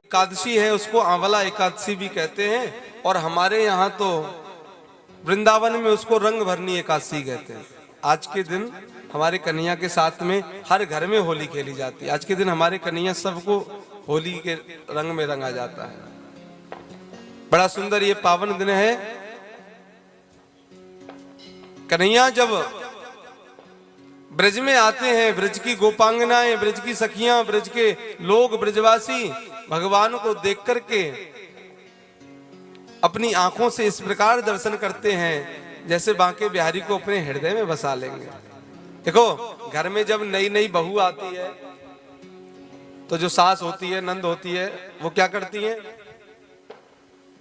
एकादशी है उसको आंवला एकादशी भी कहते हैं, और हमारे यहाँ तो वृंदावन में उसको रंग भरनी एकादशी कहते हैं। आज के दिन हमारे कन्हैया के साथ में हर घर में होली खेली जाती है। आज के दिन हमारे कन्हैया सबको होली के रंग में रंगा जाता है। बड़ा सुंदर ये पावन दिन है। कन्हैया जब ब्रज में आते हैं, ब्रज की गोपांगनाएं, ब्रज की सखियां, ब्रज के लोग, ब्रजवासी भगवान को देख करके अपनी आंखों से इस प्रकार दर्शन करते हैं जैसे बांके बिहारी को अपने हृदय में बसा लेंगे। देखो, घर में जब नई नई बहू आती है तो जो सास होती है, नंद होती है, वो क्या करती है?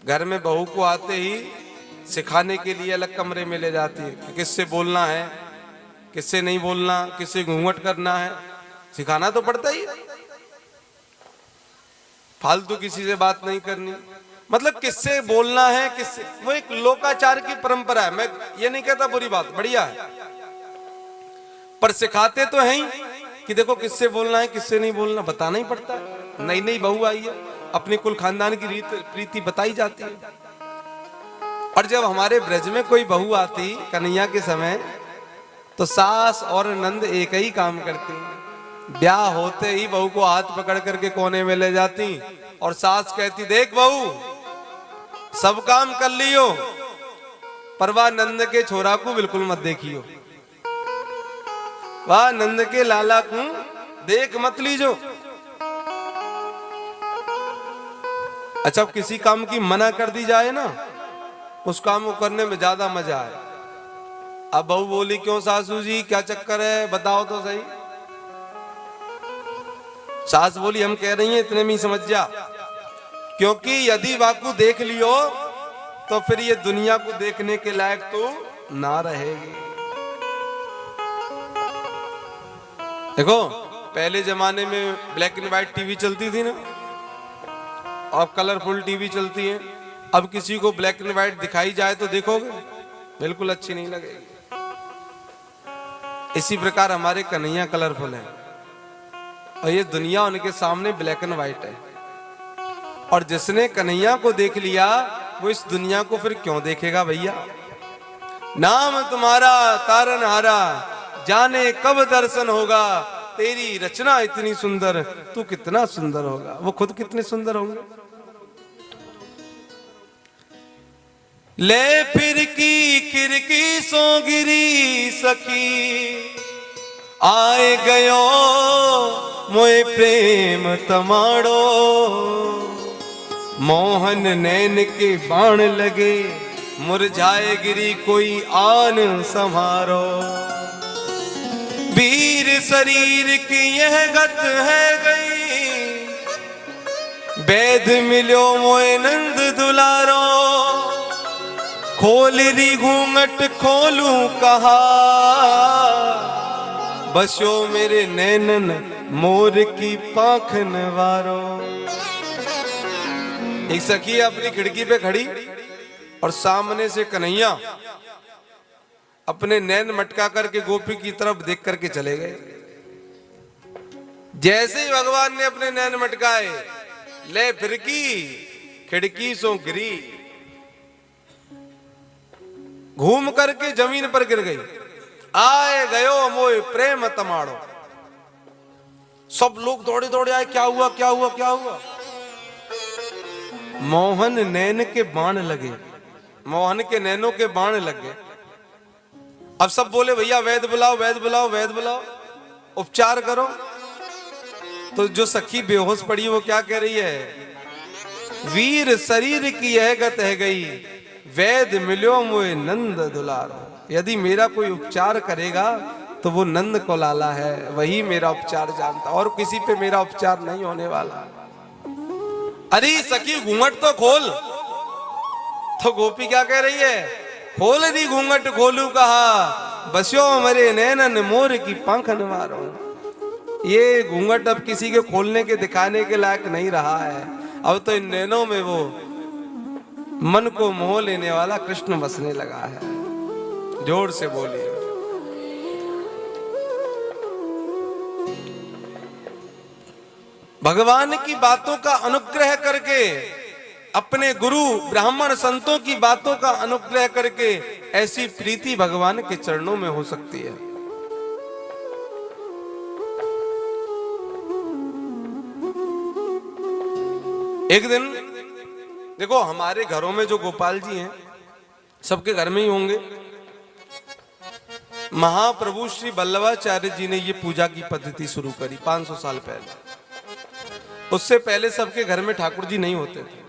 घर में बहू को आते ही सिखाने के लिए अलग कमरे में ले जाती है कि किससे बोलना है, किससे नहीं बोलना, किससे घूंघट करना है। सिखाना तो पड़ता ही है, फालतू किसी से बात नहीं करनी, मतलब किससे बोलना है, किससे। वो एक लोकाचार की परंपरा है। मैं ये नहीं कहता बुरी बात, बढ़िया है, पर सिखाते तो हैं ही कि देखो किससे बोलना है, किससे नहीं बोलना, बताना ही पड़ता है। नई नई बहू आई है, अपने कुल खानदान की रीत प्रीति बताई जाती है। और जब हमारे ब्रज में कोई बहू आती कन्हैया के समय, तो सास और नंद एक ही काम करती हैं। ब्याह होते ही बहू को हाथ पकड़ करके कोने में ले जाती और सास कहती, देख बहू, सब काम कर लियो, पर वाह नंद के छोरा को बिल्कुल मत देखियो, वाह नंद के लाला को देख मत लीजो। अच्छा, अब किसी काम की मना कर दी जाए ना, उस काम को करने में ज्यादा मजा आए। अब बहू बोली, क्यों सासू जी, क्या चक्कर है, बताओ तो सही। सास बोली, हम कह रही हैं इतने में ही समझ जा, क्योंकि यदि वाकू देख लियो तो फिर ये दुनिया को देखने के लायक तो ना रहेगी। देखो, पहले जमाने में ब्लैक एंड व्हाइट टीवी चलती थी ना, अब कलरफुल टीवी चलती है। अब किसी को ब्लैक एंड व्हाइट दिखाई जाए तो देखोगे, बिल्कुल अच्छी नहीं लगेगी। इसी प्रकार हमारे कन्हैया कलरफुल है और ये दुनिया उनके सामने ब्लैक एंड व्हाइट है। और जिसने कन्हैया को देख लिया वो इस दुनिया को फिर क्यों देखेगा भैया। नाम तुम्हारा तारनहारा, जाने कब दर्शन होगा, तेरी रचना इतनी सुंदर, तू कितना सुंदर होगा। वो खुद कितने सुंदर होंगे। ले फिर की खिड़की सो गिरी सखी, आए गयो मोए प्रेम तमाड़ो, मोहन नैन के बाण लगे, मुरझाए गिरी कोई आन संहारो। वीर शरीर की यह गत है गई, वैद मिलो मोए नंद दुलारो, खोल री घूंघट खोलूं कहा, बसो मेरे नैनन मोर की पाखन वारो। एक सखी अपनी खिड़की पे खड़ी और सामने से कन्हैया अपने नैन मटका करके गोपी की तरफ देख करके चले गए। जैसे ही भगवान ने अपने नैन मटकाए, ले फिर की खिड़की सो गिरी, घूम करके जमीन पर गिर गई। आए गयो मोए प्रेम तमाड़ो। सब लोग दौड़े दौड़े आए, क्या हुआ क्या हुआ क्या हुआ। मोहन नैन के बाण लगे, मोहन के नैनों के बाण लग गए। अब सब बोले, भैया वैद्य बुलाओ, वैद्य बुलाओ, वैद्य बुलाओ, उपचार करो। तो जो सखी बेहोश पड़ी वो क्या कह रही है, वीर शरीर की यह गत है गई, वैद्य मिलो मोए नंद दुलारो। यदि मेरा कोई उपचार करेगा तो वो नंद को लाला है, वही मेरा उपचार जानता, और किसी पे मेरा उपचार नहीं होने वाला। अरे सखी घूंघट तो खोल। तो गोपी क्या कह रही है, खोल दी घूंघट खोलू कहा, बस्यो मरे नैनन मोर की पाखन मारो। ये घूंघट अब किसी के खोलने के दिखाने के लायक नहीं रहा है। अब तो इन नैनों में वो मन को मोह लेने वाला कृष्ण बसने लगा है। जोर से बोलिए। भगवान की बातों का अनुग्रह करके, अपने गुरु ब्राह्मण संतों की बातों का अनुग्रह करके ऐसी प्रीति भगवान के चरणों में हो सकती है। एक दिन देखो, हमारे घरों में जो गोपाल जी हैं, सबके घर में ही होंगे, महाप्रभु श्री वल्लभाचार्य जी ने ये पूजा की पद्धति शुरू करी 500 साल पहले। उससे पहले सबके घर में ठाकुर जी नहीं होते थे।